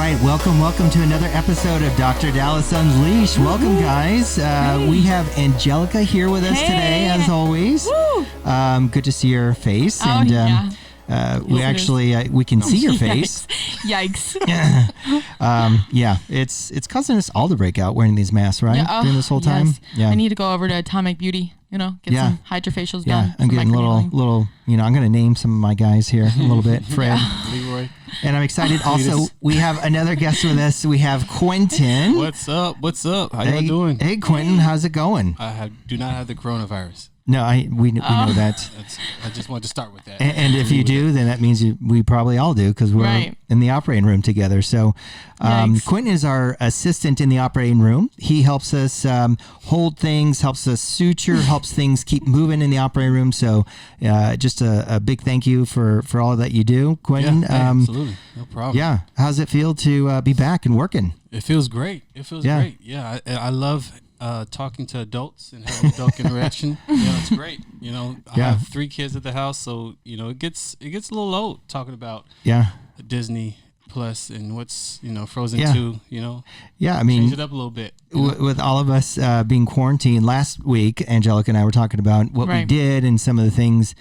right, welcome to another episode of Dr. Dallas Unleashed. Welcome, guys. We have Anjelica here with us today, as always. Good to see your face. We can see your face. Yikes. It's causing us all to break out wearing these masks, right? During this whole time. Yes. Yeah. I need to go over to Atomic Beauty, get some hydrofacials done. I'm getting little, I'm going to name some of my guys here a little bit. Fred. Leroy. And I'm excited. Also, we have another guest with us. We have Quentin. What's up? How you doing? Hey, Quentin. How's it going? I do not have the coronavirus. No, we know that. I just wanted to start with that. And if you do, then that means we probably all do because we're in the operating room together. So Quentin is our assistant in the operating room. He helps us hold things, helps us suture, helps things keep moving in the operating room. So just a big thank you for all that you do, Quentin. Yeah, absolutely. No problem. Yeah. How's it feel to be back and working? It feels great. Great. Yeah, I love talking to adults and having adult interaction. It's great. I have 3 kids at the house, so it gets a little old talking about Disney Plus and what's Frozen 2. I mean, change it up a little bit. With all of us being quarantined last week, Anjelica and I were talking about what we did and some of the things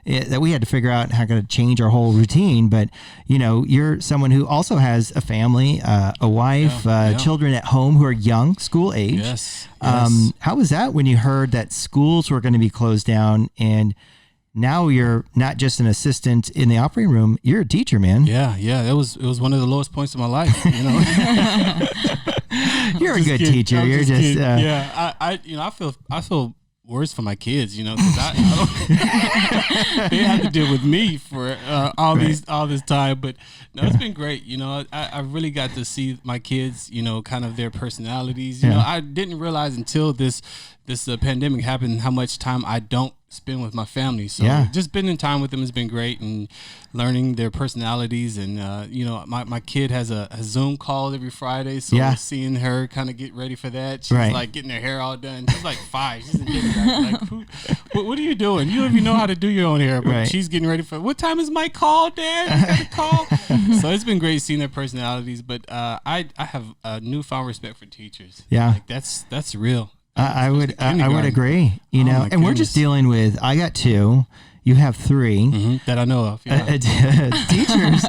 that we had to figure out how to change our whole routine. But, you're someone who also has a family, a wife, children at home who are young, school age. Yes. How was that when you heard that schools were going to be closed down and now you're not just an assistant in the operating room, you're a teacher, man. Yeah. It was one of the lowest points of my life, You're a good teacher. You're just I feel worse for my kids, because they have to deal with me for all this time. But no, it's been great. I really got to see my kids, kind of their personalities. I didn't realize until this pandemic happened how much time I don't spend with my family. So just spending time with them has been great, and learning their personalities. And my kid has a Zoom call every Friday, so seeing her kind of get ready for that. She's like getting her hair all done. She's like 5. She's in kindergarten. What are you doing? You don't even know how to do your own hair, but she's getting ready for. What time is my call, Dad? You got a call. So it's been great seeing their personalities. But I have a newfound respect for teachers. Yeah, that's real. I would agree, and we're just dealing with, I got 2, you have 3 that I know of. Teachers,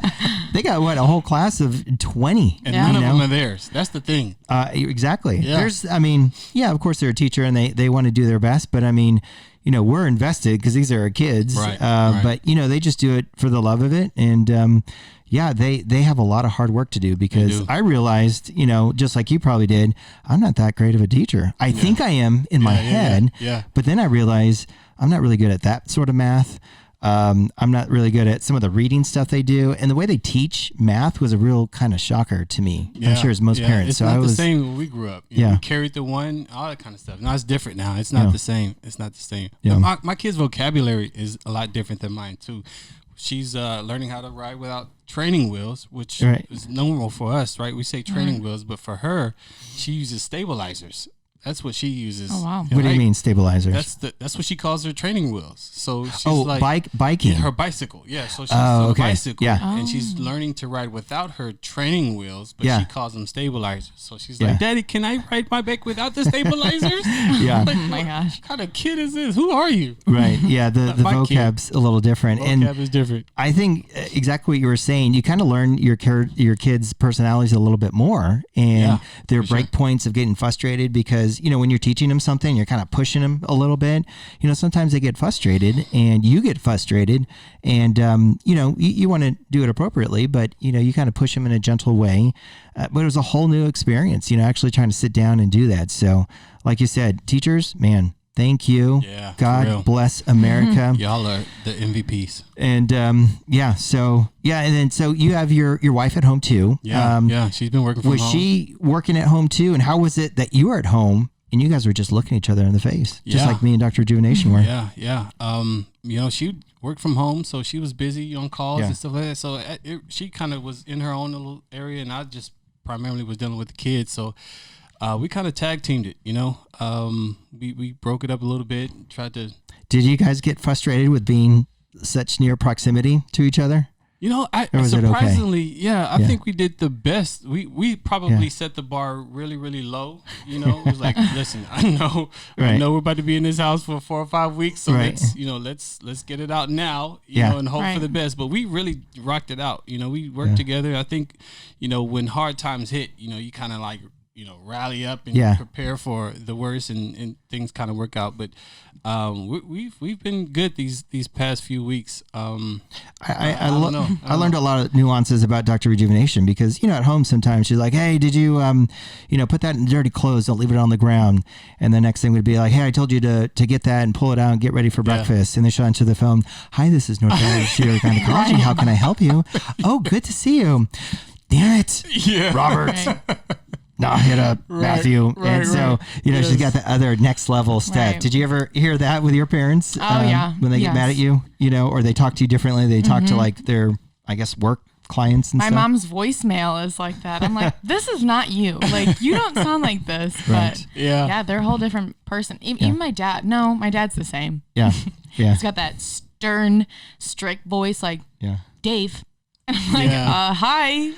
they got a whole class of 20, and none of them are theirs. That's the thing. Exactly. There's, of course they're a teacher and they want to do their best, but we're invested because these are our kids, but they just do it for the love of it. And, they have a lot of hard work to do because I realized, just like you probably did, I'm not that great of a teacher. I think I am in my head, but then I realized I'm not really good at that sort of math. I'm not really good at some of the reading stuff they do, and the way they teach math was a real kind of shocker to me. I'm sure as most parents. It's not the same when we grew up. We carried the one, all that kind of stuff. Now it's different. Now it's not the same. It's not the same. Yeah. My kid's vocabulary is a lot different than mine too. She's learning how to ride without training wheels, which is normal for us, right? We say training wheels, but for her, she uses stabilizers. That's what she uses. Oh wow! What do you mean stabilizers? That's what she calls her training wheels. So she's biking. Her bicycle. Yeah. So she's on a bicycle. Yeah. And she's learning to ride without her training wheels, but she calls them stabilizers. So she's like, Daddy, can I ride my bike without the stabilizers? Oh my gosh. What kind of kid is this? Who are you? Right. Yeah. The vocab's a little different. Vocab is different. I think exactly what you were saying. You kind of learn your kids' personalities a little bit more, and their break points of getting frustrated because when you're teaching them something, you're kind of pushing them a little bit. Sometimes they get frustrated, and you get frustrated, and you want to do it appropriately, but you kind of push them in a gentle way. But it was a whole new experience. Actually trying to sit down and do that. So, like you said, teachers, man. Thank you. Yeah, God bless America. Y'all are the MVPs. And so you have your wife at home too. Yeah, she's been working from home. Was she working at home too? And how was it that you were at home and you guys were just looking each other in the face, just like me and Dr. Rejuvenation were? Yeah. She worked from home, so she was busy on calls and stuff like that. So she kind of was in her own little area, and I just primarily was dealing with the kids. So we kind of tag teamed it, we broke it up a little bit, tried to. Did you guys get frustrated with being such near proximity to each other? You know, I surprisingly, I think we did the best. We probably set the bar really, really low. You know, it was like, listen, I know we're about to be in this house for 4 or 5 weeks, so let's get it out now, you know, and hope for the best. But we really rocked it out. You know, we worked together. I think, you know, when hard times hit, you know, you kind of like, you know, rally up and prepare for the worst, and things kind of work out. But we've been good these past few weeks. I learned a lot of nuances about Dr. Rejuvenation because, you know, at home sometimes she's like, hey, did you you know, put that in dirty clothes, don't leave it on the ground. And the next thing would be like, hey, I told you to get that and pull it out and get ready for breakfast. And then she'll answer the phone, hi, this is North Carolina Gynecology. How can I help you? Oh, good to see you. Damn it, Robert. No, hit up Matthew. And so, you know, she's got the other next level step. Right. Did you ever hear that with your parents? When they get mad at you, you know, or they talk to you differently? They talk to like their, I guess, work clients and stuff? My mom's voicemail is like that. I'm like, this is not you. Like, you don't sound like this. But they're a whole different person. Even my dad. No, my dad's the same. Yeah. He's got that stern, strict voice like, Dave. And I'm like, hi.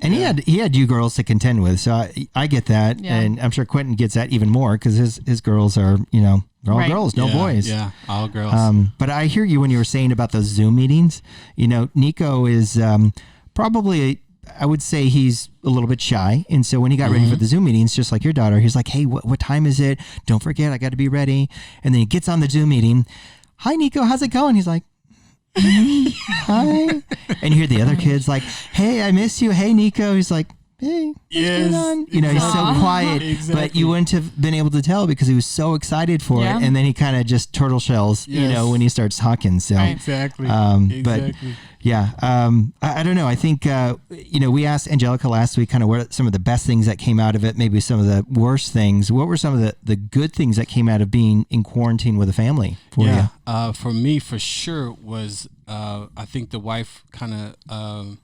And he had you girls to contend with, so I get that, and I'm sure Quentin gets that even more because his girls are, you know, they're all girls, no boys. Yeah, all girls. But I hear you when you were saying about those Zoom meetings. You know, Nico is probably, I would say he's a little bit shy, and so when he got ready for the Zoom meetings, just like your daughter, he's like, hey, what time is it? Don't forget, I got to be ready. And then he gets on the Zoom meeting. Hi, Nico, how's it going? He's like, hi. And you hear the other kids like, hey, I miss you. Hey, Nico. He's like, hey, what's going on? You know, he's so quiet, but you wouldn't have been able to tell because he was so excited for it. And then he kind of just turtle shells, you know, when he starts talking. So exactly. But I don't know. I think, you know, we asked Anjelica last week kind of what are some of the best things that came out of it, maybe some of the worst things. What were some of the good things that came out of being in quarantine with a family for you? For me, for sure, was I think the wife kind of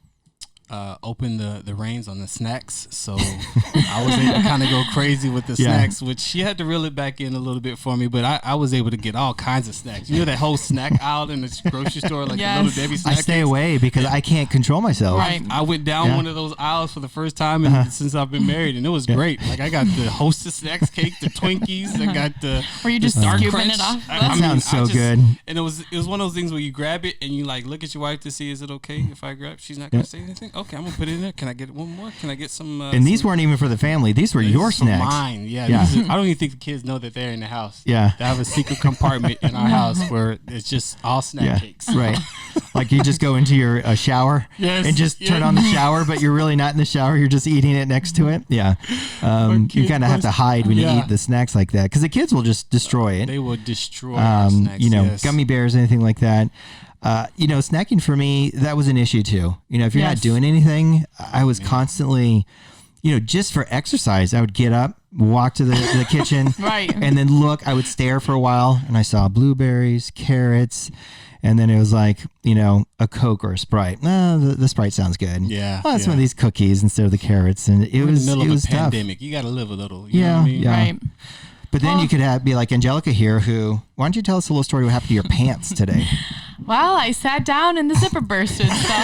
opened the reins on the snacks, so I was able to kind of go crazy with the snacks, which she had to reel it back in a little bit for me, but I was able to get all kinds of snacks. You know that whole snack aisle in the grocery store, like the Little Debbie snack. I stay away because I can't control myself. I went down one of those aisles for the first time since I've been married, and it was great. Like I got the Hostess snacks cake, the Twinkies, I got the Were you just Dark scooping Crunch. it off? That sounds so good. And it was one of those things where you grab it and you like look at your wife to see, is it okay if I grab? She's not gonna say anything. Okay, I'm gonna put it in there. Can I get one more? Can I get some? And these weren't even for the family. These were your snacks. Mine. I don't even think the kids know that they're in the house. They have a secret compartment in our house where it's just all snack cakes. Right. Like you just go into your shower and just turn on the shower, but you're really not in the shower. You're just eating it next to it. Yeah. You kind of have to hide when you eat the snacks like that because the kids will just destroy it. They will destroy our snacks. You know, gummy bears, anything like that. You know, snacking for me, that was an issue too. You know, if you're not doing anything, I was constantly, you know, just for exercise, I would get up, walk to the kitchen, and then I would stare for a while, and I saw blueberries, carrots, and then it was like, you know, a Coke or a Sprite. No, the Sprite sounds good. Some of these cookies instead of the carrots, and it was in the middle of a pandemic. You got to live a little. You know what I mean? Right. But then you could be like Anjelica here, who, why don't you tell us a little story what happened to your pants today? Well, I sat down and the zipper bursted. So,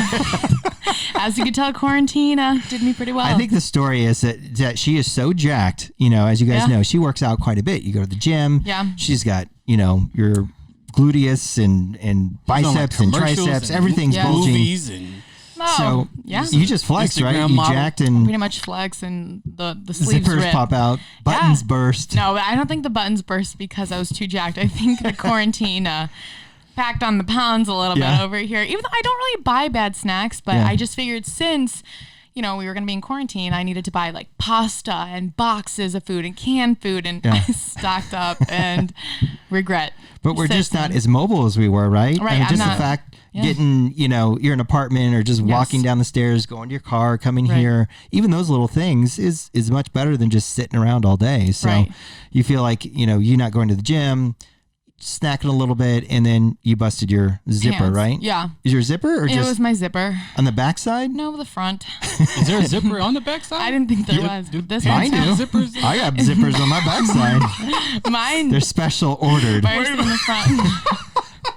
as you can tell, quarantine did me pretty well. I think the story is that she is so jacked, you know, as you guys know, she works out quite a bit. You go to the gym. Yeah. She's got, you know, your gluteus and biceps and triceps. Everything's bulging. So you just flex, Instagram right? You model. Jacked and pretty much flex, and the sleeves zippers pop out, buttons burst. No, I don't think the buttons burst because I was too jacked. I think the quarantine packed on the pounds a little bit over here. Even though I don't really buy bad snacks, but I just figured since, you know, we were going to be in quarantine, I needed to buy like pasta and boxes of food and canned food, and I stocked up and regret. But we're just not as mobile as we were, right? Right. I mean, just the fact getting, you know, you're in an apartment or just walking down the stairs, going to your car, coming here, even those little things is much better than just sitting around all day. So you feel like, you know, you're not going to the gym, snacking a little bit, and then you busted your zipper, right? Yeah. Is your zipper or just? It was my zipper. On the backside? No, the front. Is there a zipper on the backside? I didn't think there was. Mine do. Zippers? I got zippers on my backside. Mine. They're special ordered. First in the front.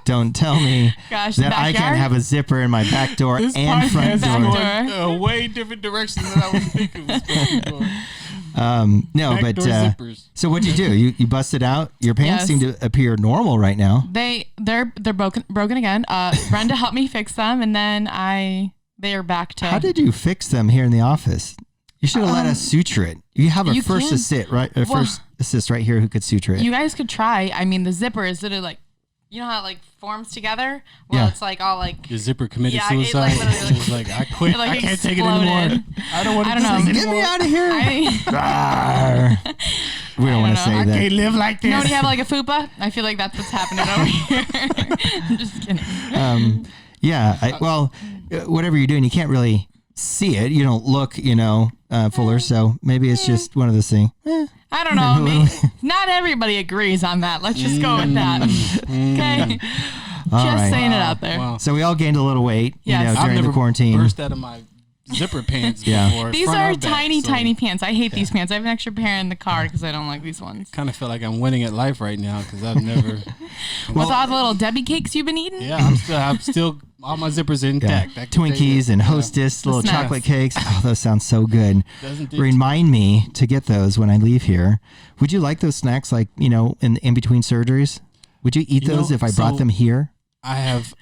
Don't tell me that I can't have a zipper in my back door and front door. Going a way different direction than I was thinking it was supposed to be going. No, but so what'd you do? You busted out. Your pants seem to appear normal right now. They're broken again. Brenda helped me fix them, and then they are back to. How did you fix them here in the office? You should have let us suture it. You have a first assist, right? First assist right here who could suture it. You guys could try. I mean, the zipper is literally like, you know how it like forms together? Well, it's like all like... Your zipper committed suicide? It's like, I quit. I can't take it anymore. I don't want to take it anymore. Get me out of here. We don't want to say that. I can't live like this. Nobody have like a fupa? I feel like that's what's happening over here. I'm just kidding. Well, whatever you're doing, you can't really see it. You don't look, fuller. So maybe it's just one of those things. I don't know. Not everybody agrees on that. Let's just go with that. Okay. Just saying it out there. Wow. So we all gained a little weight, during the quarantine. Burst out of my zipper pants before. These are tiny pants. I hate these pants. I have an extra pair in the car because I don't like these ones. Kind of feel like I'm winning at life right now because I've never. With all the little Debbie cakes you've been eating? Yeah, I'm still all my zippers are intact. Twinkies and Hostess, little chocolate cakes. Oh, those sound so good. Remind me to get those when I leave here. Would you like those snacks, like, in between surgeries? Would you eat those if I brought them here? I've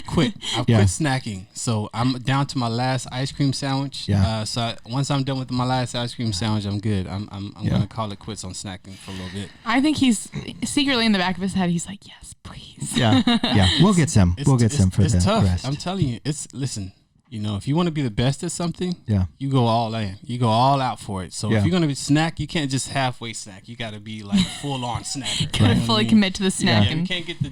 quit. I've quit snacking. So I'm down to my last ice cream sandwich. Yeah. Once I'm done with my last ice cream sandwich, I'm good. I'm gonna call it quits on snacking for a little bit. I think he's secretly in the back of his head. He's like, yes, please. Yeah. We'll get some. We'll get some for the tough. rest. I'm telling you, listen. If you want to be the best at something, you go all in. You go all out for it. So if you're going to snack, you can't just halfway snack. You got to be like full on snacker. Got to fully commit to the snack. Yeah, you can't get the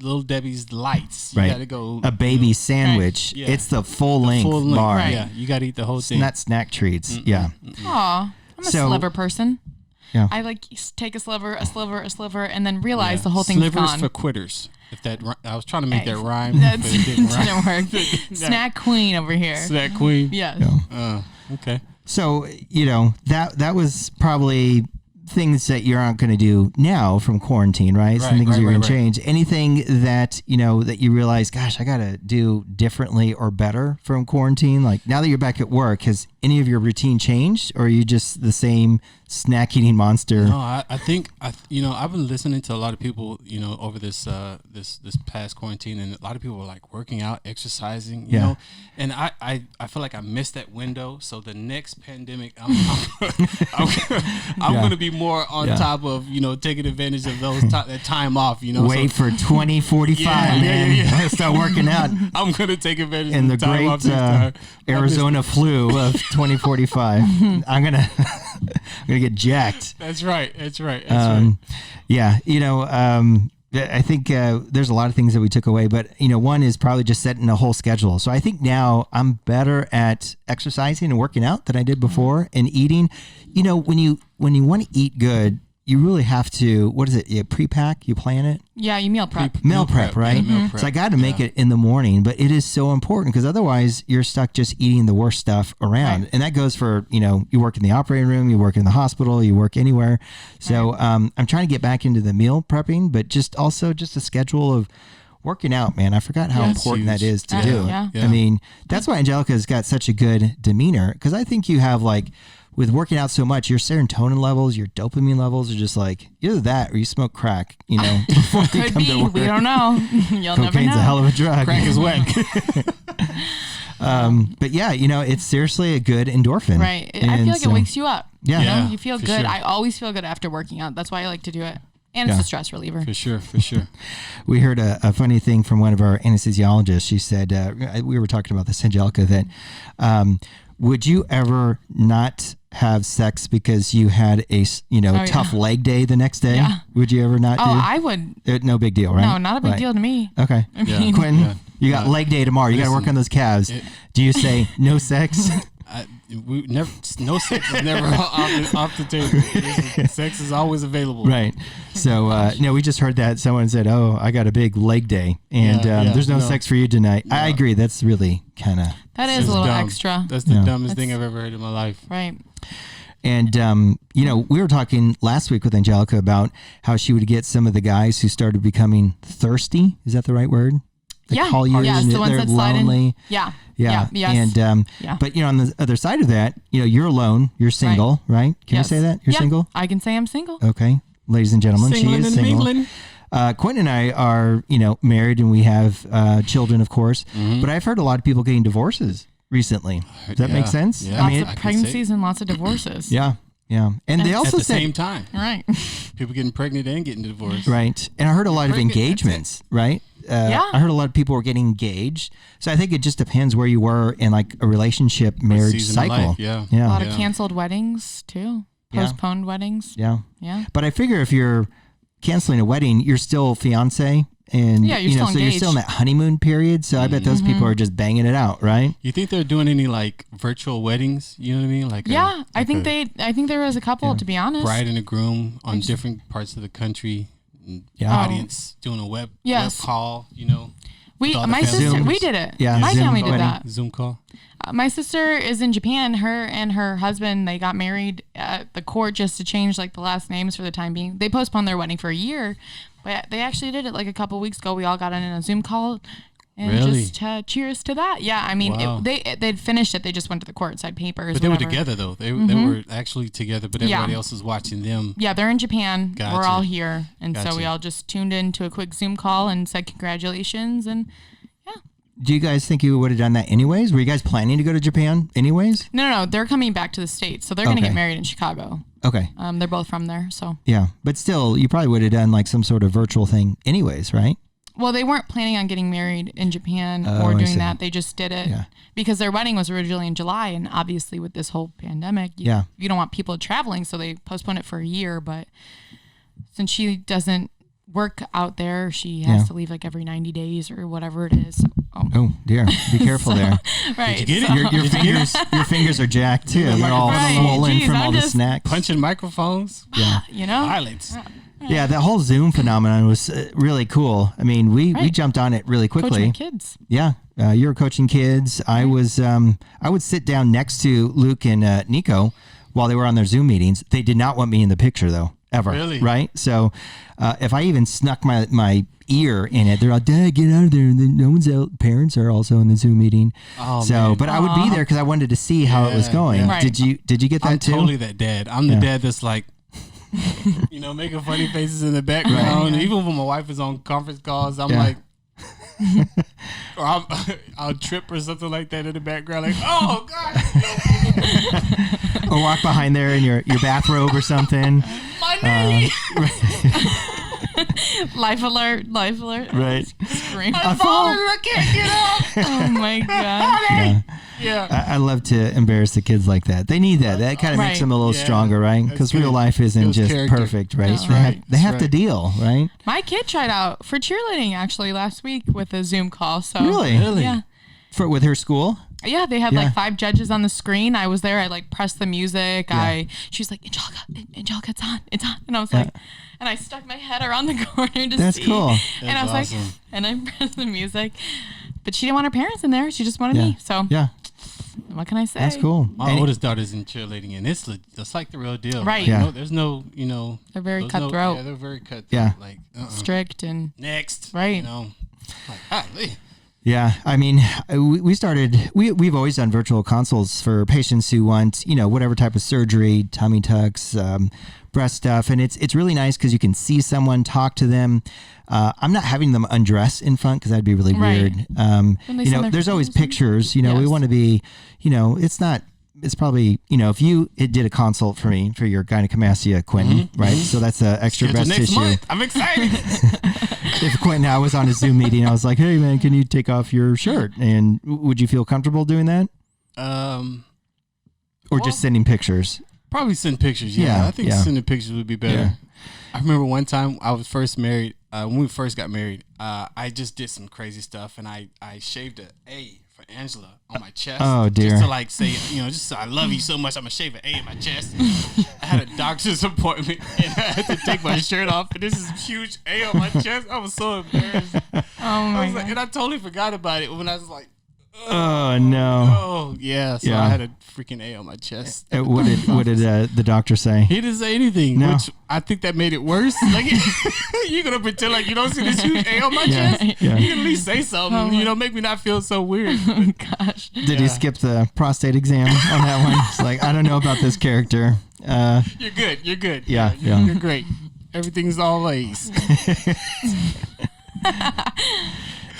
little Debbie's lights. You got to go. A baby sandwich. Right. It's the full length bar. Right. Yeah, you got to eat the whole thing. Not snack treats. Yeah. Aw, I'm a sliver person. Yeah. I like take a sliver, and then realize the whole thing's gone. Slivers for quitters. I was trying to make that rhyme, but it didn't work. Snack queen over here. Snack queen. Yes. Okay. So that was probably things that you're not going to do now from quarantine, right? Some things you're going to change. Anything that that you realize, gosh, I got to do differently or better from quarantine. Like now that you're back at work, has any of your routine changed, or are you just the same snack eating monster? No, I think I've been listening to a lot of people, over this past quarantine, and a lot of people were like working out, exercising, you know, and I feel like I missed that window. So the next pandemic, I'm going to be more on top of taking advantage of that time off. Wait for 2045, man. Yeah. Start working out. I'm going to take advantage of the time off. Arizona flu of 2045. I'm gonna get jacked. That's right. Yeah, I think there's a lot of things that we took away, but one is probably just setting a whole schedule. So I think now I'm better at exercising and working out than I did before, and eating. When you want to eat good, you really have to, what is it? You pre-pack, you plan it? Yeah, you meal prep. Meal prep, right? Yeah, meal prep. So I got to make it in the morning, but it is so important because otherwise you're stuck just eating the worst stuff around. Right. And that goes for, you work in the operating room, you work in the hospital, you work anywhere. So I'm trying to get back into the meal prepping, but just a schedule of working out, man. I forgot how important that is to do. Yeah. I mean, that's why Anjelica's got such a good demeanor, because I think you have with working out so much, your serotonin levels, your dopamine levels are just like either that or you smoke crack, before you Could be. We don't know. You'll never know. Cocaine's a hell of a drug. Crack is whack. But yeah, it's seriously a good endorphin. Right. I feel like it wakes you up. Yeah. You feel good. Sure. I always feel good after working out. That's why I like to do it. And it's a stress reliever. For sure. We heard a funny thing from one of our anesthesiologists. She said, we were talking about this, Anjelica, that would you ever not have sex because you had a tough leg day the next day? Yeah. Would you ever not do? I would. No big deal, right? No, not a big deal to me. Okay. I mean, Quentin, you got leg day tomorrow. You got to work on those calves. Do you say no sex? No sex is never off the table. Sex is always available. Right. So, we just heard that someone said, "Oh, I got a big leg day, and there's no sex for you tonight." No. I agree. That's really kind of a little dumb. extra. That's the dumbest thing I've ever heard in my life. Right. And, we were talking last week with Anjelica about how she would get some of the guys who started becoming thirsty. Is that the right word? They call you and the ones they're that slide lonely. In. Yeah. Yeah. Yes. And, but on the other side of that, you're alone, you're single, right? Can I say that? You're single? I can say I'm single. Okay. Ladies and gentlemen, she is single. Quentin and I are, married and we have children, of course. Mm-hmm. But I've heard a lot of people getting divorces recently. Does that make sense? Yeah. Lots of pregnancies and lots of divorces. Yeah. Yeah. And they also at the same time. Right. People getting pregnant and getting divorced. Right. And I heard a lot of engagements, right? I heard a lot of people were getting engaged. So I think it just depends where you were in like a relationship marriage cycle. Yeah. A lot of canceled weddings too. Postponed weddings. Yeah. Yeah. But I figure if you're canceling a wedding, you're still fiance. And you're still so engaged. you're still in that honeymoon period. So I bet those people are just banging it out, right? You think they're doing any like virtual weddings? You know what I mean? Like I think there was a couple, to be honest. Bride and a groom on different parts of the country. Audience doing a web call. We did it. Yeah, my family did that. Zoom call. My sister is in Japan. Her and her husband, they got married at the court just to change like the last names for the time being. They postponed their wedding for a year, but they actually did it like a couple weeks ago. We all got in a Zoom call and just cheers to that. Yeah, I mean, they'd finished it. They just went to the court, signed papers. But they were together though. They were actually together, but everybody else was watching them. Yeah, they're in Japan. Gotcha. We're all here, and so we all just tuned into a quick Zoom call and said congratulations and. Do you guys think you would have done that anyways? Were you guys planning to go to Japan anyways? No. They're coming back to the States. So they're going to get married in Chicago. Okay. They're both from there. So. Yeah. But still, you probably would have done like some sort of virtual thing anyways, right? Well, they weren't planning on getting married in Japan or doing that. They just did it because their wedding was originally in July. And obviously with this whole pandemic, you don't want people traveling. So they postponed it for a year. But since she doesn't work out there, she has to leave like every 90 days or whatever it is. Oh dear, be careful there. Right. Did you get it? Your fingers are jacked too. They're all swollen from all the snacks. Punching microphones. Yeah. Violence. Yeah, that whole Zoom phenomenon was really cool. I mean, we jumped on it really quickly. Coaching kids. Yeah, you were coaching kids. I was. I would sit down next to Luke and Nico while they were on their Zoom meetings. They did not want me in the picture though, ever. Really? Right? So if I even snuck my ear in it, they're like, "Dad, get out of there!" And then no one's out. Parents are also in the Zoom meeting. Oh, man. But I would be there because I wanted to see how it was going. Right. Did you get that too? I'm totally that dad. I'm the dad that's like, making funny faces in the background. Right. Even when my wife is on conference calls, I'm like, or I'll trip or something like that in the background, like, oh God. Or walk behind there in your bathrobe or something. My knee. Life alert. Right. Scream. I'm falling and I can't get up. Oh my God. Yeah. I love to embarrass the kids like that. They need that. That kind of makes them a little stronger, right? Because real life isn't just perfect, right? That's They have to deal, right? My kid tried out for cheerleading actually last week with a Zoom call. So Really? Yeah. With her school? Yeah, they had like 5 judges on the screen. I was there. I like pressed the music. She was like, Anjelica, it's on. And I was like, and I stuck my head around the corner to see. That's cool. And I was awesome. Like, and I pressed the music. But she didn't want her parents in there. She just wanted me. So what can I say? That's cool. My oldest daughter's in cheerleading, and it's like the real deal. Right. Like, there's no, They're very cutthroat. they're very cutthroat. Yeah. Like, strict and. Next. Right. Yeah, I mean, we've always done virtual consults for patients who want, whatever type of surgery, tummy tucks, breast stuff. And it's really nice because you can see someone, talk to them. I'm not having them undress in front because that'd be really weird. There's always pictures, we want to be, it's probably, if you did a consult for me for your gynecomastia, Quentin, right? So that's an extra breast tissue. Month. I'm excited. If Quentin, I was on a Zoom meeting, I was like, "Hey man, can you take off your shirt?" And would you feel comfortable doing that? Or just sending pictures? Probably send pictures. Yeah, I think sending pictures would be better. Yeah. I remember one time I was first married. When we first got married, I just did some crazy stuff, and I shaved an A for Angela on my chest. Oh dear! Just to like say, just so I love you so much, I'm gonna shave an A in my chest. I had a doctor's appointment, and I had to take my shirt off, and this is a huge A on my chest. I was so embarrassed. Oh my God! And I totally forgot about it when I was like, Oh no! Oh yeah, so I had a freaking A on my chest. What did the doctor say? He didn't say anything, No. which I think that made it worse. Like you're gonna pretend like you don't see this huge A on my chest. Yeah. You can at least say something, make me not feel so weird. Oh gosh. Did he skip the prostate exam on that one? It's like, I don't know about this character. You're good. You're good. Yeah. You're great. Everything's all A's.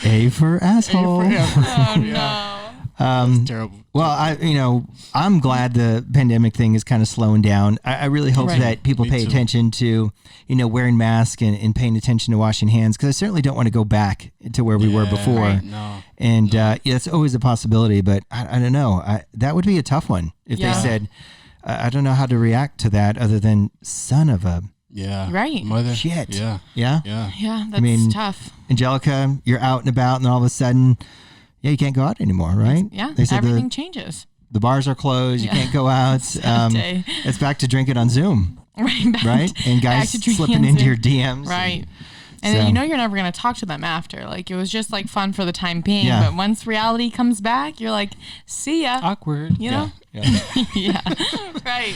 A for asshole. Oh no. That's terrible. Well, I'm glad the pandemic thing is kind of slowing down. I really hope that people pay attention to, wearing masks and paying attention to washing hands, because I certainly don't want to go back to where we were before. Right. No. And it's always a possibility, but I don't know. That would be a tough one if they said, I don't know how to react to that other than son of a right mother shit. Yeah. That's tough. Angelica, you're out and about, and all of a sudden, you can't go out anymore, right? They said everything changes. The bars are closed. You can't go out. It's back to drinking on Zoom. Right? And guys slipping into your DMs. Right. And then you're never going to talk to them after. Like, it was just like fun for the time being. But once reality comes back, you're like, see ya. Awkward. You know? Yeah. Right.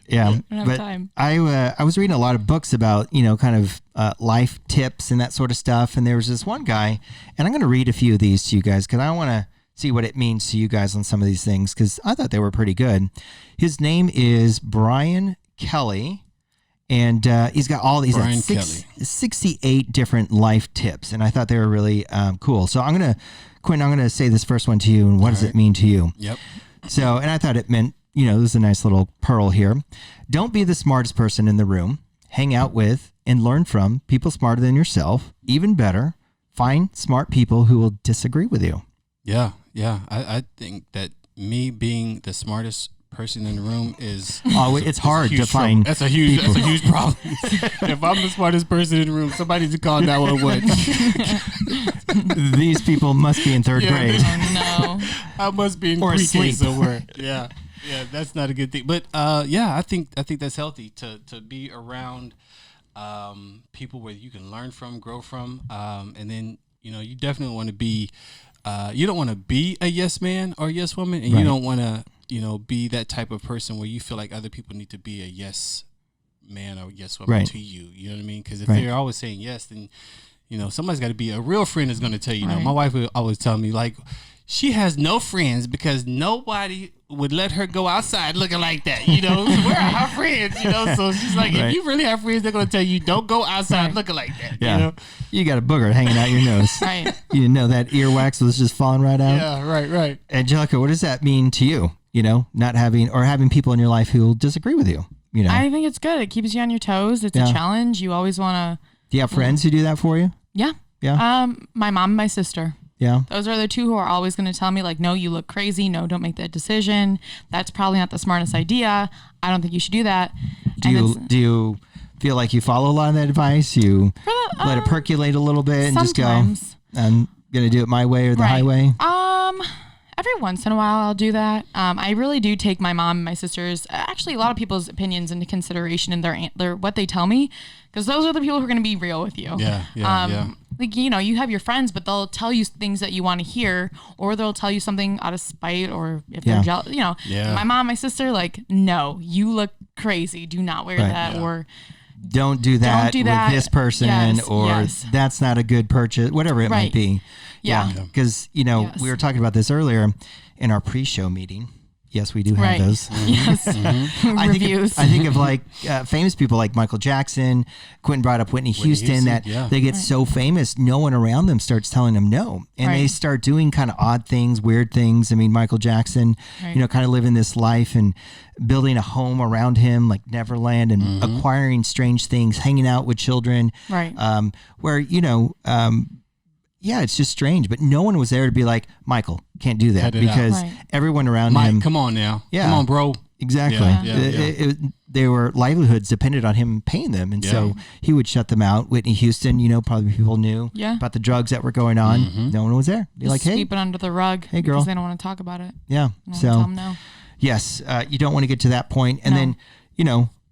Yeah. I don't have time. I was reading a lot of books about, kind of life tips and that sort of stuff. And there was this one guy, and I'm going to read a few of these to you guys because I want to see what it means to you guys on some of these things, because I thought they were pretty good. His name is Brian Kelly. And he's got all these 68 different life tips, and I thought they were really cool. So Quentin, I'm gonna say this first one to you, and what does it mean to you? Yep. So, and I thought it meant, this is a nice little pearl here. Don't be the smartest person in the room. Hang out with and learn from people smarter than yourself. Even better, find smart people who will disagree with you. Yeah. I think that me being the smartest person in the room is it's hard to find. That's a huge problem. If I'm the smartest person in the room, somebody to call 911. These people must be in third grade. Oh no. I must be in pre-K somewhere. Yeah, that's not a good thing. But I think that's healthy to be around people where you can learn from, grow from, and then you definitely want to be. You don't want to be a yes man or yes woman, and you don't want to. Be that type of person where you feel like other people need to be a yes man or yes woman to you. You know what I mean? Because if they're always saying yes, then, somebody's got to be a real friend is going to tell you. My wife would always tell me, like, she has no friends because nobody would let her go outside looking like that. Where are her friends? So she's like, if you really have friends, they're going to tell you, don't go outside looking like that. Yeah. You got a booger hanging out your nose. Right. You know that earwax was just falling right out. Yeah, right. Angelica, what does that mean to you? Not having people in your life who will disagree with you. I think it's good. It keeps you on your toes. It's a challenge. You always want to. Do you have friends who do that for you? Yeah. Yeah. My mom and my sister. Yeah. Those are the two who are always going to tell me, like, no, you look crazy. No, don't make that decision. That's probably not the smartest idea. I don't think you should do that. Do you feel like you follow a lot of that advice? You let it percolate a little bit and just go, I'm going to do it my way or the highway? Every once in a while I'll do that. I really do take my mom and my sister's, actually a lot of people's opinions into consideration in their what they tell me, because those are the people who are going to be real with you. Yeah. Like, you have your friends, but they'll tell you things that you want to hear, or they'll tell you something out of spite, or if they're jealous, My mom, my sister, like, no, you look crazy. Do not wear that, or don't do that with this person, or that's not a good purchase, whatever it might be. Yeah. Because, we were talking about this earlier in our pre-show meeting. Yes, we do have those. Yes. Reviews. I think of like famous people like Michael Jackson. Quentin brought up Whitney Houston, that they get so famous, no one around them starts telling them no. And they start doing kind of odd things, weird things. I mean, Michael Jackson, kind of living this life and building a home around him like Neverland and acquiring strange things, hanging out with children. Right. Where, it's just strange, but no one was there to be like, Michael, can't do that, because everyone around him. Come on now. Yeah. Come on, bro. Exactly. They were livelihoods depended on him paying them. And so he would shut them out. Whitney Houston, probably people knew about the drugs that were going on. No one was there. Be like, hey, sweep it under the rug. Hey, girl. Because they don't want to talk about it. Yeah. So, tell them no. Yes, you don't want to get to that point. And then,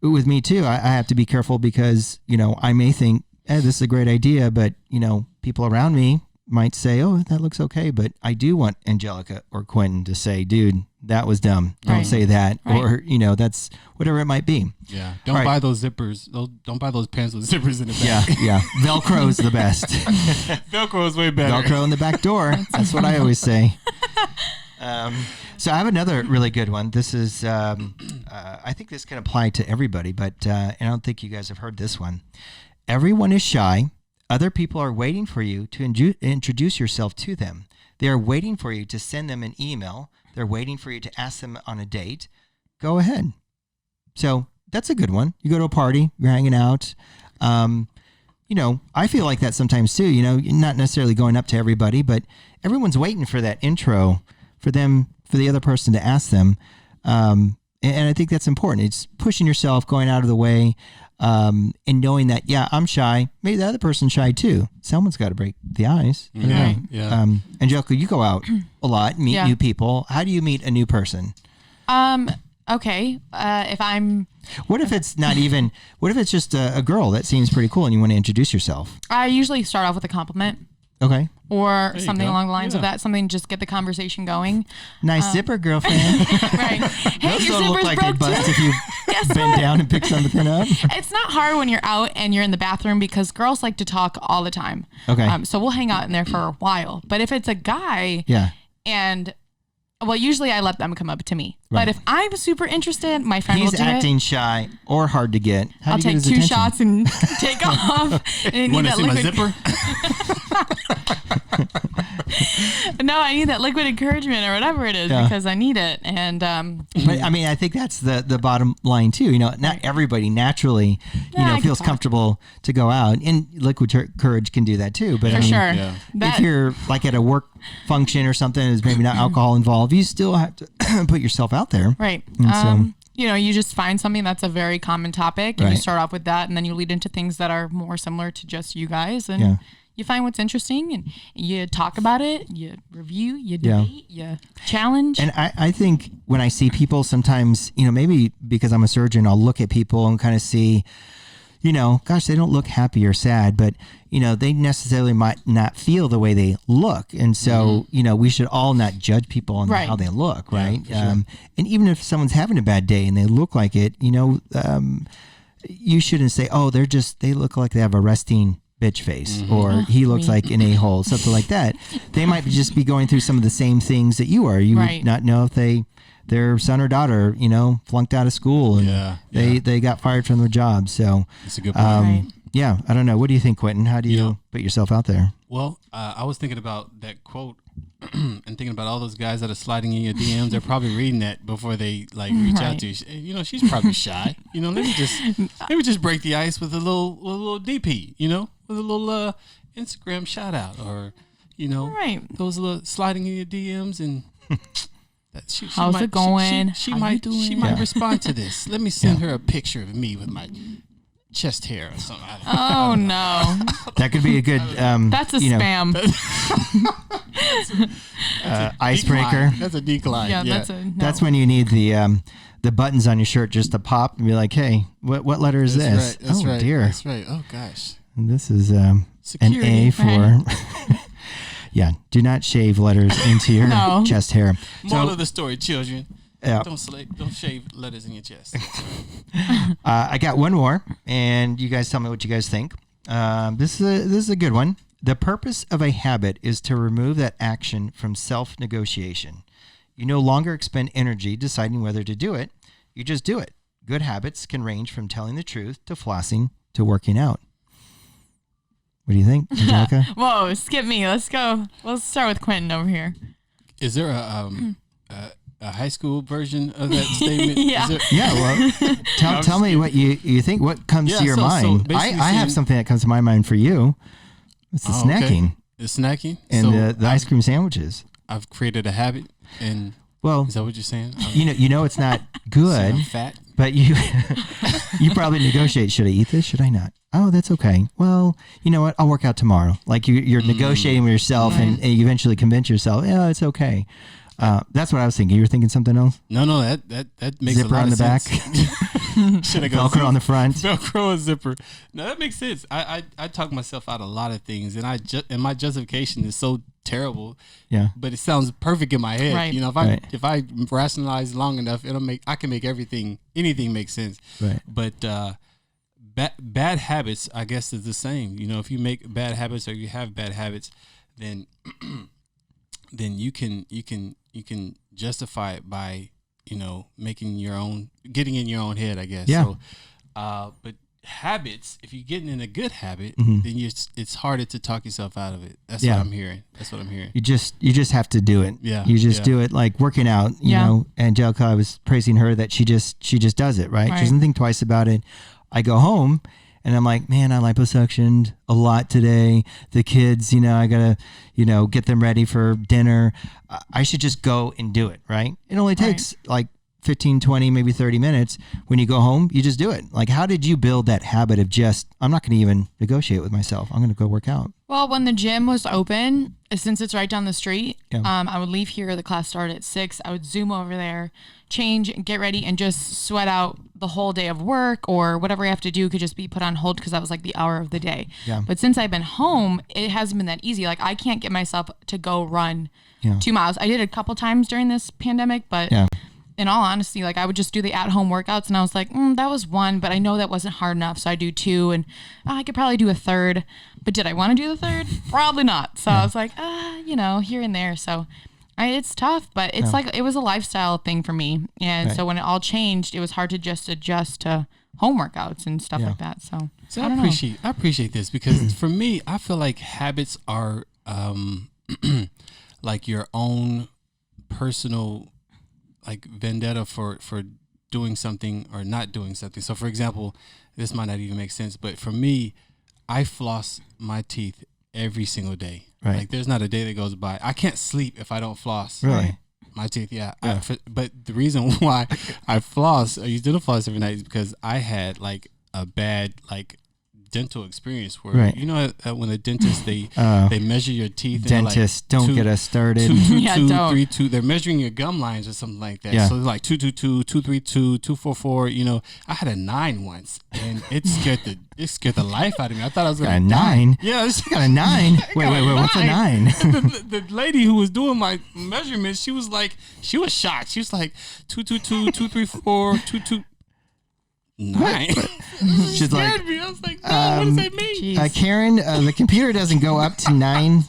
with me too, I have to be careful because, I may think, this is a great idea, but, people around me might say, oh, that looks okay. But I do want Anjelica or Quentin to say, dude, that was dumb. Don't say that. Right. Or, that's whatever it might be. Yeah. Don't buy those zippers. Don't buy those pants with zippers in the back. Yeah. Velcro is the best. Velcro is way better. Velcro in the back door. That's what I always say. So I have another really good one. This is, I think this can apply to everybody, but and I don't think you guys have heard this one. Everyone is shy. Other people are waiting for you to introduce yourself to them. They are waiting for you to send them an email. They're waiting for you to ask them on a date. Go ahead. So that's a good one. You go to a party, you're hanging out. I feel like that sometimes too. You're not necessarily going up to everybody, but everyone's waiting for that intro for the other person to ask them. And I think that's important. It's pushing yourself, going out of the way, and knowing that, I'm shy. Maybe the other person's shy too. Someone's got to break the ice. Yeah. Anjelica, you go out a lot, meet new people. How do you meet a new person? Okay. If I'm... What if it's just a girl that seems pretty cool and you want to introduce yourself? I usually start off with a compliment. Okay. Or something along the lines of that. Something just get the conversation going. Nice zipper, girlfriend. Right. Hey, those your don't look zipper's like broke they bust too. if you bend down and pick something up. It's not hard when you're out and you're in the bathroom because girls like to talk all the time. Okay. So we'll hang out in there for a while. But if it's a guy, and usually I let them come up to me. Right. But if I'm super interested, my friend will do it. He's acting shy or hard to get. I'll take 2 shots and take off. And you want to see my zipper? No, I need that liquid encouragement or whatever it is because I need it. And but I mean, I think that's the bottom line too. Not everybody naturally, feels comfortable to go out, and liquid courage can do that too. But for sure, if you're like at a work function or something, there's maybe not alcohol involved, you still have to put yourself out there. Right. You just find something that's a very common topic and you start off with that and then you lead into things that are more similar to just you guys and you find what's interesting and you talk about it, you review, you debate, you challenge. And I think when I see people sometimes, maybe because I'm a surgeon, I'll look at people and kind of see, gosh, they don't look happy or sad, but, they necessarily might not feel the way they look. And so, we should all not judge people on how they look, right? Yeah, sure. And even if someone's having a bad day and they look like it, you shouldn't say, oh, they look like they have a resting bitch face, or he looks like an a-hole, something like that. They might just be going through some of the same things that you are. You would not know if their son or daughter, flunked out of school and they got fired from their job. So that's a good point. Yeah, I don't know. What do you think, Quentin? How do you put yourself out there? Well, I was thinking about that quote and thinking about all those guys that are sliding in your DMs. They're probably reading that before they reach out to you. She's probably shy. Let me just break the ice with a little DP. With a little Instagram shout out, or those little sliding in your DMs and. How's it going? She might respond to this. Let me send her a picture of me with my chest hair or something. Oh no, that could be a good. That's a spam. Icebreaker. That's a decline. Yeah, that's when you need the buttons on your shirt just to pop and be like, hey, what letter is this? Right, that's right. Dear. That's right. Oh gosh. And this is an A for. Yeah, do not shave letters into your chest hair. Moral of the story, children. Don't shave letters in your chest. I got one more, and you guys tell me what you guys think. This is a good one. The purpose of a habit is to remove that action from self-negotiation. You no longer expend energy deciding whether to do it. You just do it. Good habits can range from telling the truth to flossing to working out. What do you think, Anjelica? Whoa, skip me. Let's go. Let's start with Quentin over here. Is there a high school version of that statement? Yeah. Tell me what you think. What comes to your mind? I have something that comes to my mind for you. It's the snacking. Okay. The snacking? And the ice cream sandwiches. I've created a habit, and is that what you're saying? You know it's not good. I'm fat. But you probably negotiate. Should I eat this? Should I not? Oh, that's okay. Well, you know what? I'll work out tomorrow. Like you're negotiating with yourself, and you eventually convince yourself, yeah, it's okay. That's what I was thinking. You were thinking something else? No, that makes zipper a lot on of the sense. back, Should I go Velcro on the front, Velcro and zipper? No, that makes sense. I talk myself out of a lot of things, and and my justification is so terrible. Yeah, but it sounds perfect in my head. Right. You know, if I rationalize long enough, I can make anything make sense. Right. But bad habits, I guess, is the same. You know, if you make bad habits or you have bad habits, then then you can justify it by, you know, getting in your own head, I guess. Yeah. So, but habits, if you're getting in a good habit, Mm-hmm. then it's harder to talk yourself out of it. That's what I'm hearing. You just have to do it. Yeah. You just do it, like working out. You know, Anjelica, I was praising her that she just does it, right? She doesn't think twice about it. I go home and I'm like, man, I liposuctioned a lot today. The kids, you know, I gotta, you know, get them ready for dinner. I should just go and do it, right? It only takes like 15, 20, maybe 30 minutes. When you go home, you just do it. Like, how did you build that habit of just, I'm not going to even negotiate with myself. I'm going to go work out. Well, when the gym was open, since it's right down the street, I would leave here. The class started at 6. I would zoom over there, change, get ready, and just sweat out the whole day of work, or whatever I have to do could just be put on hold because that was like the hour of the day. Yeah. But since I've been home, it hasn't been that easy. Like, I can't get myself to go run 2 miles. I did it a couple times during this pandemic, but in all honesty, like, I would just do the at-home workouts, and I was like, that was 1, but I know that wasn't hard enough, so I do 2, and I could probably do a 3rd. But did I want to do the 3rd? Probably not. So I was like, you know, here and there. So it's tough, but it's like, it was a lifestyle thing for me. And so when it all changed, it was hard to just adjust to home workouts and stuff like that. So I appreciate this, because for me, I feel like habits are like your own personal, like, vendetta for doing something or not doing something. So, for example, this might not even make sense, but for me, I floss my teeth every single day. Right. Like, there's not a day that goes by. I can't sleep if I don't floss. Really? My teeth, but the reason why I used to floss every night is because I had, like, a bad, like, dental experience where, you know, when the dentist, they measure your teeth. Dentists, like, don't get us started. 232, they're measuring your gum lines or something like that. So like 222, 232, 244. You know, I had a 9 once, and it scared the life out of me. I thought I was gonna die. 9. Yeah, you got a 9. Wait, what's a 9? the lady who was doing my measurements, she was shocked. She was like 222, 234, 22. 9. She's like, me. I was like, no, what does that mean? Karen, the computer doesn't go up to 9.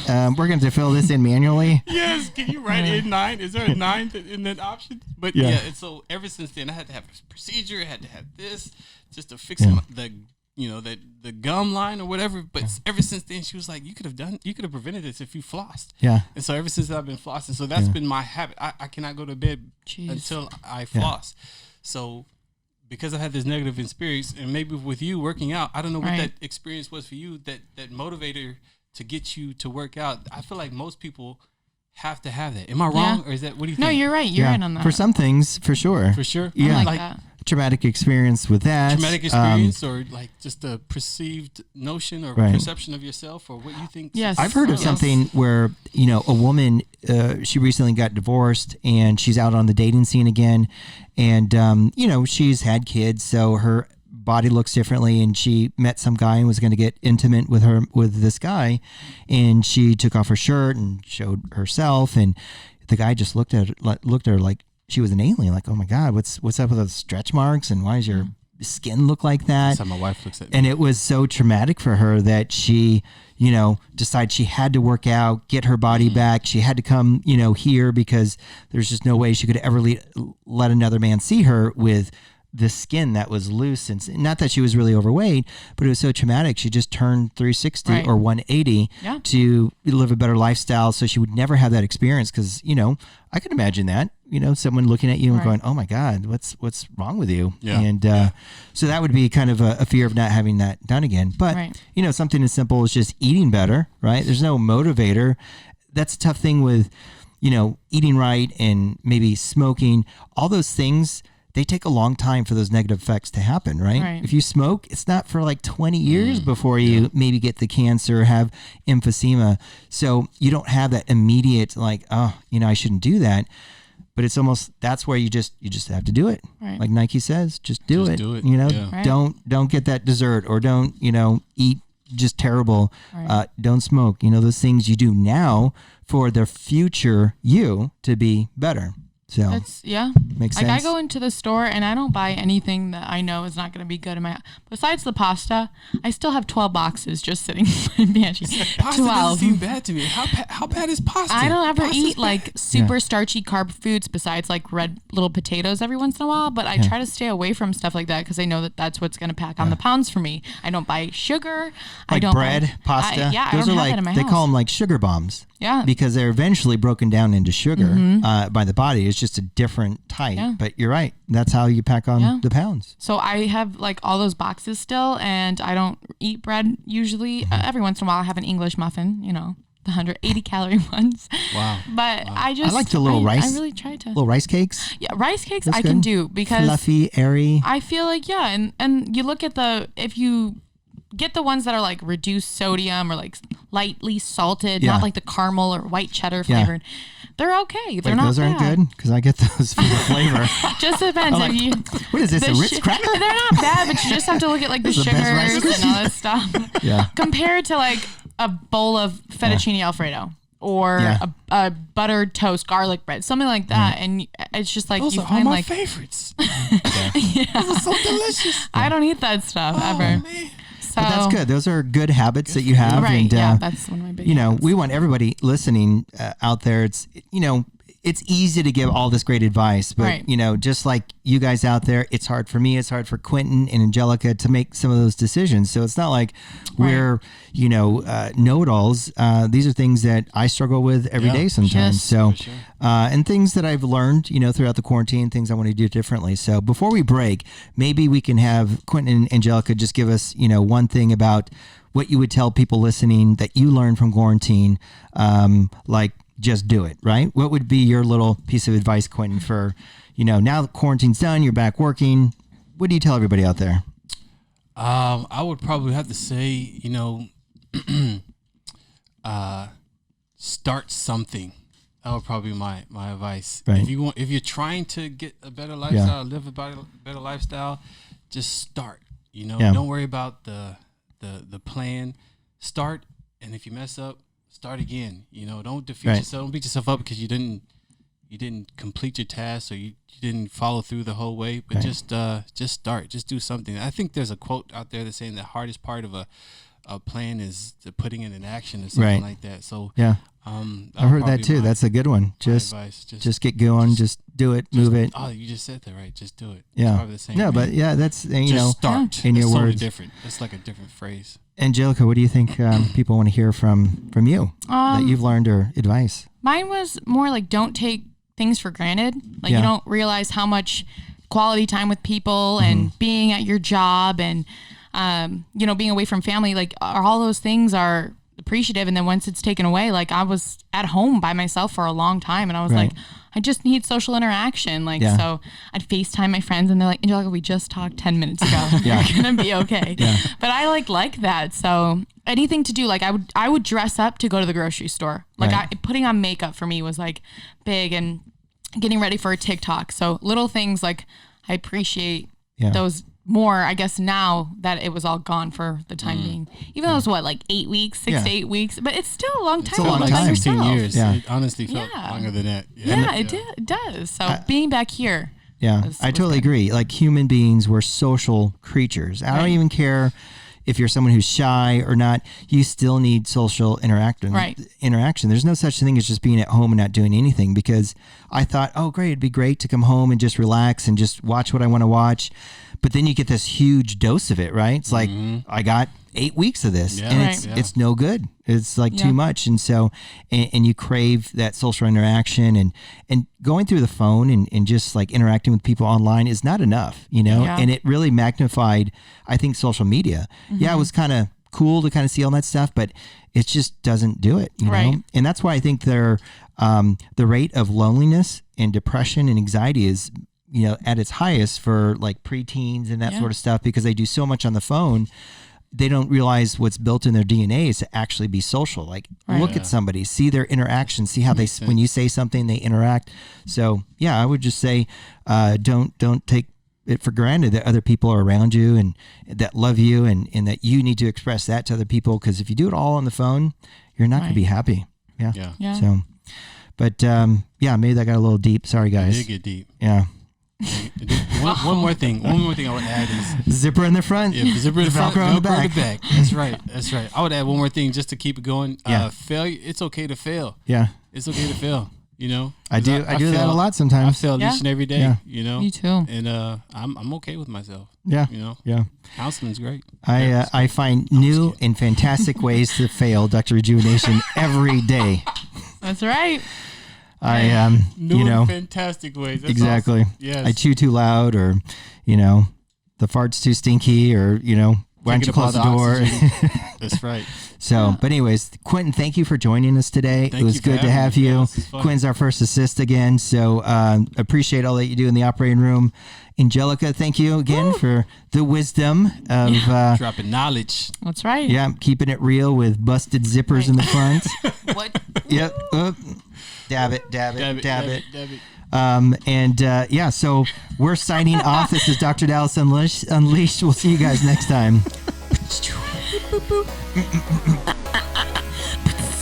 We're going to have to fill this in manually. Yes, can you write in 9? Is there a 9 in that option? But and so ever since then, I had to have a procedure. I had to have this just to fix the gum line or whatever. But ever since then, she was like, you could have prevented this if you flossed. Yeah. And so ever since I've been flossing, so that's been my habit. I cannot go to bed until I floss. So, because I had this negative experience, and maybe with you working out, I don't know what that experience was for you, that motivator to get you to work out. I feel like most people have to have that. Am I wrong? Or is that, what do you think? No, you're right. You're right on that. For some things, for sure. For sure? Yeah. I like that. Traumatic experience with that. Traumatic experience, or like just a perceived notion or perception of yourself, or what you think? Yes. I've heard of something where, you know, a woman, she recently got divorced, and she's out on the dating scene again. And, you know, she's had kids, so her body looks differently, and she met some guy and was going to get intimate with this guy, and she took off her shirt and showed herself, and the guy just looked at her like she was an alien, like, oh my God, what's up with those stretch marks, and why does your skin look like that? That's how my wife looks at me. And it was so traumatic for her that she, you know, decided she had to work out, get her body back. She had to come, you know, here, because there's just no way she could ever let another man see her with the skin that was loose. And not that she was really overweight, but it was so traumatic. She just turned 360 or 180 to live a better lifestyle, so she would never have that experience. Because, you know, I could imagine that, you know, someone looking at you and going, oh my God, what's wrong with you? Yeah. And so that would be kind of a fear of not having that done again. But, you know, something as simple as just eating better, right? There's no motivator. That's a tough thing with, you know, eating right and maybe smoking, all those things they take a long time for those negative effects to happen, right? If you smoke, it's not for like 20 years before you maybe get the cancer, have emphysema. So you don't have that immediate like, oh, I shouldn't do that. But it's almost, that's where you just have to do it. Right. Like Nike says, just do it. Don't get that dessert, or don't, eat just terrible. Right. Don't smoke. Those things you do now for the future you to be better. So makes sense. I go into the store and I don't buy anything that I know is not going to be good in my. Besides the pasta, I still have 12 boxes just sitting in my pantry. Pasta doesn't seem bad to me. How bad is pasta? I don't ever eat like super starchy carb foods besides like red little potatoes every once in a while. But I try to stay away from stuff like that because I know that that's what's going to pack on the pounds for me. I don't buy sugar. Like I don't bread, pasta. Those I don't are have like that in my they house. call them like sugar bombs. Yeah. Because they're eventually broken down into sugar by the body. It's just a different type. Yeah. But you're right. That's how you pack on the pounds. So I have like all those boxes still, and I don't eat bread usually. Every once in a while I have an English muffin, the 180 calorie ones. Wow. But I like the little rice. I really try to. Little rice cakes? Yeah, rice cakes That's I good. can do because fluffy, airy. I feel like, and you look at if you get the ones that are like reduced sodium or like lightly salted, not like the caramel or white cheddar flavored. They're okay. They're not those bad. aren't good because I get those for the flavor. Just depends if you. What is this? A Ritz cracker? They're not bad, but you just have to look at like the sugars and all that stuff. Yeah. Compared to like a bowl of fettuccine Alfredo or a buttered toast garlic bread, something like that, and it's just like those you are find all my like favorites. Those are so delicious. I don't eat that stuff ever. Man. So, but that's good. Those are good habits that you have. Right. And, that's one of my big habits. We want everybody listening out there. It's, it's easy to give all this great advice, but, just like you guys out there, it's hard for me. It's hard for Quentin and Anjelica to make some of those decisions. So it's not like we're, know-it-alls. These are things that I struggle with every day sometimes. So, sure. And things that I've learned, throughout the quarantine, things I want to do differently. So before we break, maybe we can have Quentin and Anjelica just give us, one thing about what you would tell people listening that you learned from quarantine, like, just do it, right? What would be your little piece of advice, Quentin, for, now that quarantine's done, you're back working. What do you tell everybody out there? I would probably have to say, start something. That would probably be my advice. Right. If you're trying to get a better lifestyle, live a better lifestyle, just start. Don't worry about the plan. Start, and if you mess up, start again. Don't defeat yourself. Don't beat yourself up because you didn't complete your task, or you didn't follow through the whole way. But just start. Just do something. I think there's a quote out there that's saying the hardest part of a plan is the putting it in action or something like that. So I've heard that too. That's a good one. Just get going. Just do it. Move it. Oh, you just said that right. Just do it. Yeah. It's probably the same no, thing. but that's just start. In your totally words. Different. It's like a different phrase. Anjelica, what do you think people want to hear from you that you've learned, or advice? Mine was more like, don't take things for granted. Like you don't realize how much quality time with people and being at your job and being away from family, like all those things are appreciative. And then once it's taken away, like I was at home by myself for a long time, and I was like, I just need social interaction. So I'd FaceTime my friends, and they're like, Anjelica, we just talked 10 minutes ago. You're gonna be okay. But I like that. So anything to do, like I would dress up to go to the grocery store. Like putting on makeup for me was like big, and getting ready for a TikTok. So little things, like I appreciate those more, I guess, now that it was all gone for the time being. Even though it was like 8 weeks, 6 to 8 weeks, but it's still a long time. It's a long time. 16 years. Yeah. It honestly felt longer than that. It does. So being back here. I totally agree. Like human beings, we're social creatures. I don't even care if you're someone who's shy or not, you still need social interaction. There's no such thing as just being at home and not doing anything, because I thought, oh, great, it'd be great to come home and just relax and just watch what I want to watch. But then you get this huge dose of it, right? It's like, I got 8 weeks of this, and it's no good. It's like too much. And so, and you crave that social interaction, and going through the phone and just like interacting with people online is not enough, and it really magnified, I think, social media. It was kind of cool to kind of see all that stuff, but it just doesn't do it, you know? And that's why I think the rate of loneliness and depression and anxiety is, at its highest for like preteens and that sort of stuff, because they do so much on the phone. They don't realize what's built in their DNA is to actually be social. Like look at somebody, see their interaction, see how when you say something, they interact. So I would just say, don't take it for granted that other people are around you and that love you, and that you need to express that to other people. Because if you do it all on the phone, you're not going to be happy. Yeah. So, but maybe that got a little deep. Sorry, guys. It did get deep. Yeah. One more thing I would add is zipper in the front. Yeah, zipper in the front, Velcro in the back. That's right. I would add one more thing just to keep it going. Failure. It's okay to fail. Yeah. It's okay to fail. I do that a lot sometimes. I fail each and every day. Yeah. Me too. And I'm okay with myself. Yeah. Yeah. Counseling's great. I find new and fantastic ways to fail Dr. Rejuvenation every day. That's right. New and fantastic ways. That's exactly. Awesome. Yes. I chew too loud, or the fart's too stinky, or why don't you close the door? That's right. So, but anyways, Quentin, thank you for joining us today. It was good to have you. Quentin's our first assist again, so appreciate all that you do in the operating room. Anjelica, thank you again for the wisdom of dropping knowledge. That's right. Yeah, keeping it real with busted zippers in the front. What? Yep. Dab it. So we're signing off. This is Dr. Dallas Unleashed. We'll see you guys next time.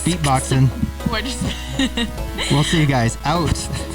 Beatboxing. We'll see you guys. Out.